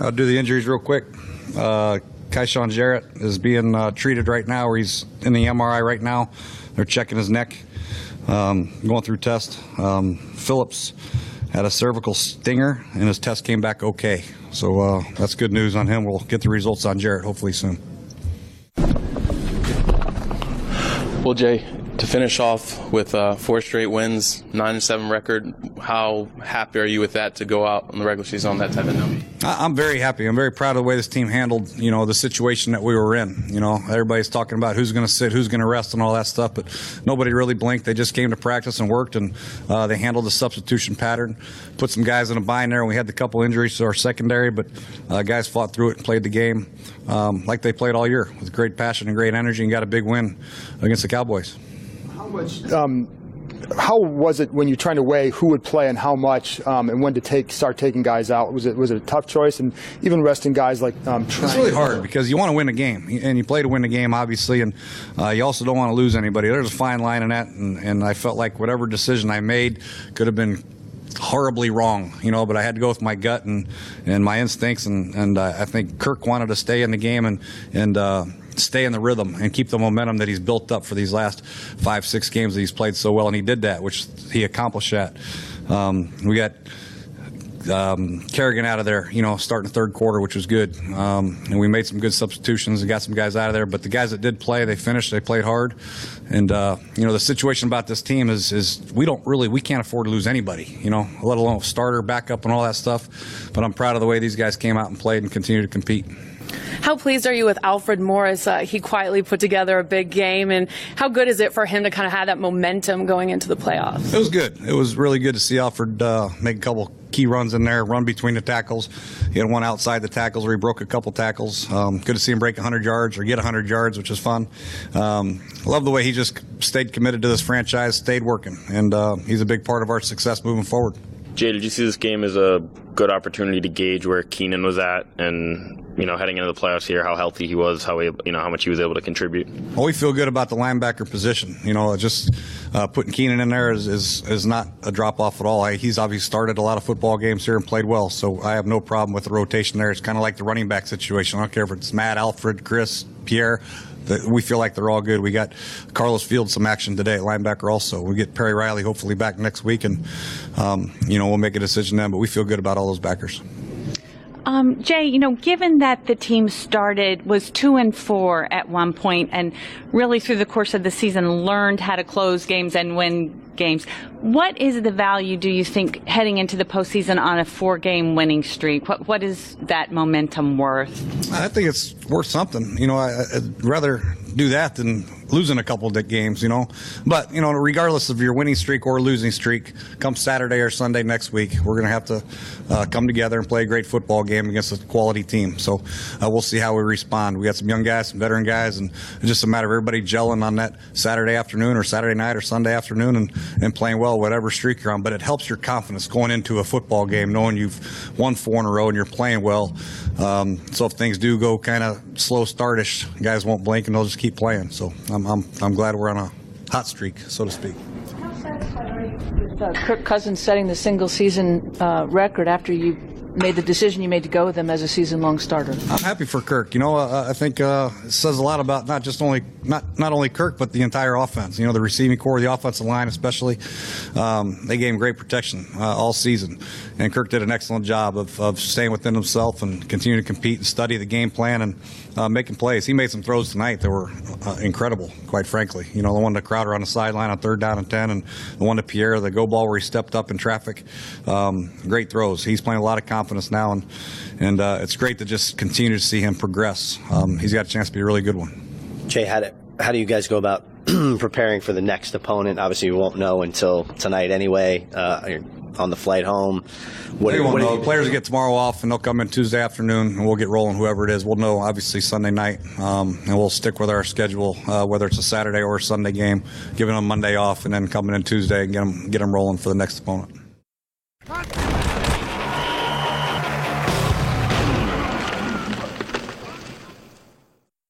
I'll do the injuries real quick. Kayshawn Jarrett is being treated right now, or he's in the MRI right now. They're checking his neck, going through test. Phillips had a cervical stinger, and his test came back okay. So that's good news on him. We'll get the results on Jarrett hopefully soon. Well, Jay, to finish off with 4 straight wins, 9-7 record, how happy are you with that to go out in the regular season on that type of note? I'm very happy. I'm very proud of the way this team handled, the situation that we were in. Everybody's talking about who's going to sit, who's going to rest, and all that stuff, but nobody really blinked. They just came to practice and worked, and they handled the substitution pattern, put some guys in a bind there, and we had the couple injuries to our secondary, but guys fought through it and played the game like they played all year with great passion and great energy, and got a big win against the Cowboys. How was it when you're trying to weigh who would play and how much, and when to start taking guys out? Was it a tough choice, and even resting guys like It's really hard because you want to win a game, and you play to win a game, obviously, and you also don't want to lose anybody. There's a fine line in that, and I felt like whatever decision I made could have been horribly wrong, but I had to go with my gut and my instincts, and I think Kirk wanted to stay in the game and stay in the rhythm and keep the momentum that he's built up for these last 5-6 games that he's played so well, and he did that, which he accomplished that. We got Kerrigan out of there, starting the third quarter, which was good, and we made some good substitutions and got some guys out of there, but the guys that did play, they finished, they played hard, and the situation about this team is we can't afford to lose anybody, let alone starter, backup, and all that stuff, but I'm proud of the way these guys came out and played and continue to compete. How pleased are you with Alfred Morris? He quietly put together a big game, and how good is it for him to kind of have that momentum going into the playoffs? It was good. It was really good to see Alfred make a couple key runs in there, run between the tackles. He had one outside the tackles where he broke a couple tackles. Good to see him break 100 yards or get 100 yards, which is fun. Love the way he just stayed committed to this franchise, stayed working, and he's a big part of our success moving forward. Jay, did you see this game as a good opportunity to gauge where Keenan was at and, heading into the playoffs here, how healthy he was, how much he was able to contribute? Well, we feel good about the linebacker position. Just putting Keenan in there is not a drop-off at all. He's obviously started a lot of football games here and played well, so I have no problem with the rotation there. It's kind of like the running back situation. I don't care if it's Matt, Alfred, Chris, Pierre. We feel like they're all good. We got Carlos Fields some action today at linebacker also. We get Perry Riley hopefully back next week, and we'll make a decision then, but we feel good about all those backers. Jay, given that the team was 2-4 at one point, and really through the course of the season learned how to close games and win games, what is the value, do you think, heading into the postseason on a 4-game winning streak? What is that momentum worth? I think it's worth something. I'd rather do that than losing a couple of games, But, regardless of your winning streak or losing streak, come Saturday or Sunday next week, we're going to have to come together and play a great football game against a quality team. So we'll see how we respond. We got some young guys, some veteran guys, and it's just a matter of everybody gelling on that Saturday afternoon or Saturday night or Sunday afternoon and playing well, whatever streak you're on. But it helps your confidence going into a football game, knowing you've won 4 in a row and you're playing well. So if things do go kind of slow startish, guys won't blink and they'll just keep playing. So I'm glad we're on a hot streak, so to speak. How satisfied are you with Kirk Cousins setting the single-season record after you made the decision you made to go with him as a season-long starter? I'm happy for Kirk. I think it says a lot about not only Kirk, but the entire offense. The receiving core, the offensive line especially. They gave him great protection all season. And Kirk did an excellent job of staying within himself and continuing to compete and study the game plan and making plays. He made some throws tonight that were incredible, quite frankly. The one to Crowder on the sideline on 3rd down and 10, and the one to Pierre, the go ball where he stepped up in traffic. Great throws. He's playing a lot of confidence now, and it's great to just continue to see him progress. He's got a chance to be a really good one. Jay, how do you guys go about preparing for the next opponent? Obviously, you won't know until tonight anyway. You're on the flight home. They won't know. Players get tomorrow off, and they'll come in Tuesday afternoon, and we'll get rolling, whoever it is. We'll know, obviously, Sunday night, and we'll stick with our schedule, whether it's a Saturday or a Sunday game, giving them Monday off, and then coming in Tuesday and get them rolling for the next opponent.